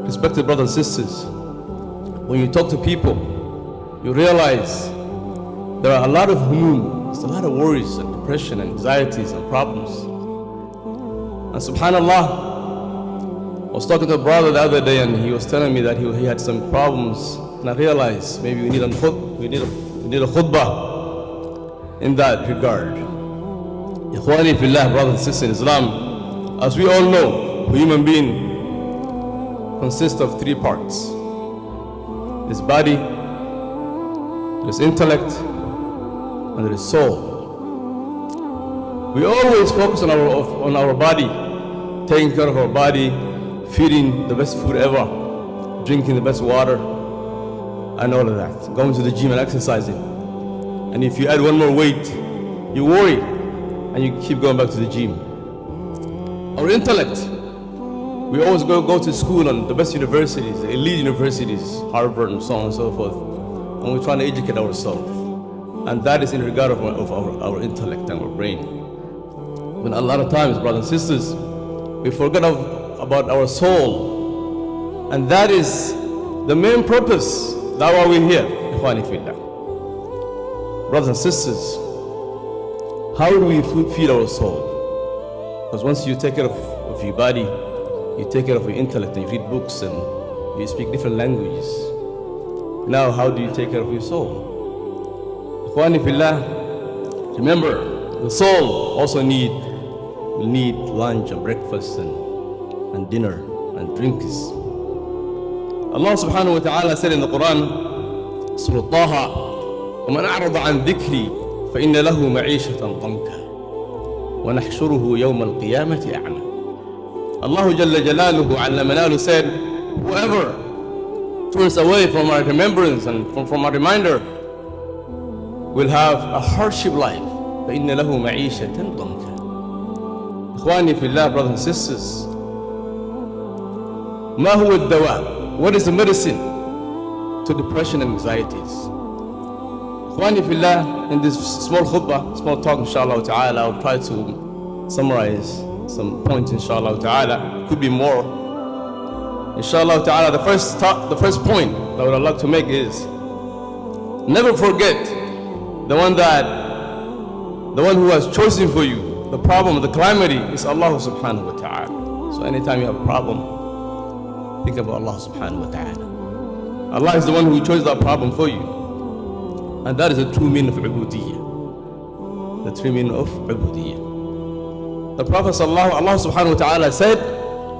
Respected brothers and sisters, when you talk to people, you realize there are a lot of humum, there's a lot of worries and depression and anxieties and problems. And subhanAllah, I was talking to a brother the other day and he was telling me that he had some problems, and I realized maybe we need a khutbah in that regard. Ikhwani fillah, brothers and sisters in Islam, as we all know, a human being consists of three parts: his body, his intellect, and his soul. We always focus on our body, taking care of our body, feeding the best food ever, drinking the best water, and all of that, going to the gym and exercising. And if you add one more weight, you worry and you keep going back to the gym. Our intellect, we always go to school and the best universities, the elite universities, Harvard and so on and so forth, and we're trying to educate ourselves. And that is in regard of our intellect and our brain. When a lot of times, brothers and sisters, we forget about our soul, and that is the main purpose. That's why we're here, ikhwani fillah. Brothers and sisters, how do we feed our soul? Because once you take care of your body, you take care of your intellect, and you read books and you speak different languages. Now, how do you take care of your soul? Ikhwani fillah, remember, the soul also will need lunch and breakfast and dinner and drinks. Allah subhanahu wa ta'ala said in the Quran, Surah Taha, وَمَنْ أَعْرَضَ عَنْ ذِكْرِي فَإِنَّ لَهُ مَعِيشَةً ضَنْكًا وَنَحْشُرُهُ يَوْمَ الْقِيَامَةِ أَعْمَى. Allah Jalla Jalaluhu Alla Manalu said, whoever turns away from our remembrance and from our reminder will have a hardship life. فَإِنَّ لَهُ مَعِيشَةً ضَنْكًا. Ikhwani fillah, brothers and sisters, ما هو الدواء? What is the medicine to depression and anxieties? Ikhwani fillah, in this small khutbah, small talk, inshallah ta'ala, I'll try to summarize some points, inshallah ta'ala. Could be more. Inshallah ta'ala, the first point that I would like to make is, never forget the one who has chosen for you the problem, the calamity is Allah subhanahu wa ta'ala. So anytime you have a problem, think about Allah subhanahu wa ta'ala. Allah is the one who chose that problem for you. And that is the true meaning of ubudiyyah. The true meaning of ubudiyyah. The Prophet Allah subhanahu wa ta'ala said,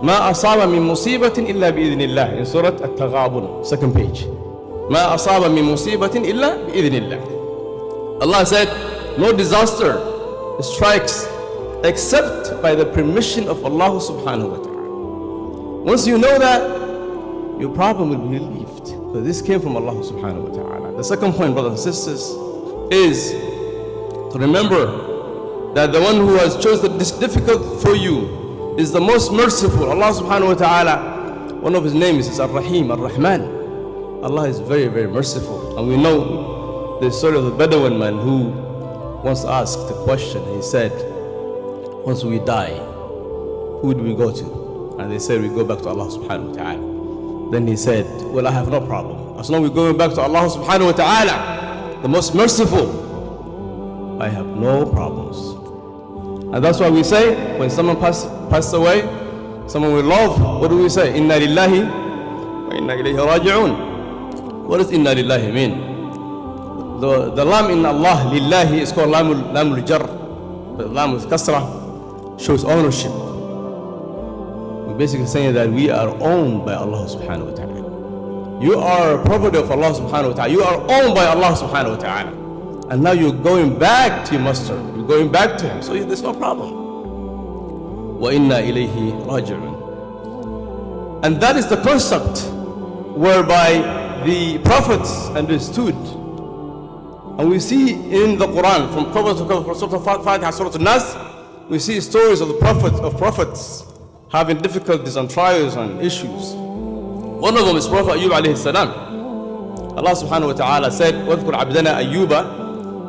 ما أصاب من مصيبة إلا بإذن الله, in Surah At-Taghabun, second page. ما أصاب من مصيبة إلا بإذن الله. Allah said, no disaster strikes except by the permission of Allah subhanahu wa ta'ala. Once you know that, your problem will be relieved. So this came from Allah subhanahu wa ta'ala. The second point, brothers and sisters, is to remember that the one who has chosen this difficult for you is the most merciful. Allah subhanahu wa ta'ala, one of his names is Ar-Rahim, Ar-Rahman. Allah is very, very merciful. And we know the story of the Bedouin man who once asked a question. He said, once we die, who do we go to? And they said, we go back to Allah subhanahu wa ta'ala. Then he said, well, I have no problem. As long as we're going back to Allah subhanahu wa ta'ala, the most merciful, I have no problems. And that's why we say, when someone passed away, someone we love, what do we say? Inna lillahi wa inna ilayhi raji'un. What does inna lillahi mean? The lam in Allah, lillahi, is called lamul jar. The lam with kasrah shows ownership. We're basically saying that we are owned by Allah subhanahu wa ta'ala. You are property of Allah subhanahu wa ta'ala. You are owned by Allah subhanahu wa ta'ala. And now you're going back to your master. You're going back to him. So there's no problem. وَإِنَّا إِلَيْهِ رَاجِعُونَ. And that is the concept whereby the prophets understood. And we see in the Quran, from cover to cover, from Surah Al-Fatiha, Surah Al-Nas, we see stories of the prophets having difficulties and trials and issues. One of them is Prophet Ayyub alayhi salam. Allah subhanahu wa ta'ala said, وَاذْكُرْ عَبْدَنَا أَيُّوبَ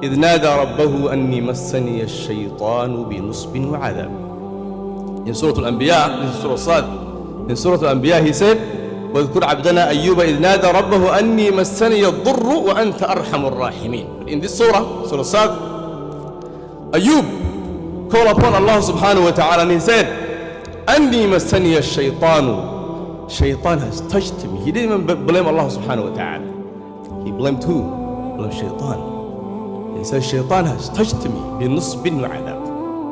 إذ نادى ربه أني مسني الشيطان بنصب وعذاب. In Surah Al-Anbiya, this is Surah Sad. In Surah Al-Anbiya he said, وَاذْكُرْ عَبْدَنَا أَيُّوبَ إِذْ نَادَى رَبَّهُ أَنِّي مَسَّنِيَ الضُّرُّ وَأَنْتَ أَرْحَمُ الرَّاحِمِينَ. In this surah, Surah Sad, Ayub called upon Allah subhanahu wa ta'ala and he said, أَنِّي مَسَّنِيَ الشَّيْطَانُ. Shaitan has touched me. He didn't even blame Allah subhanahu wa ta'ala. He blamed who? He blamed Shaitan. He said, Shaitan has touched me. بِنُصْبٍ وَعَذَابٍ.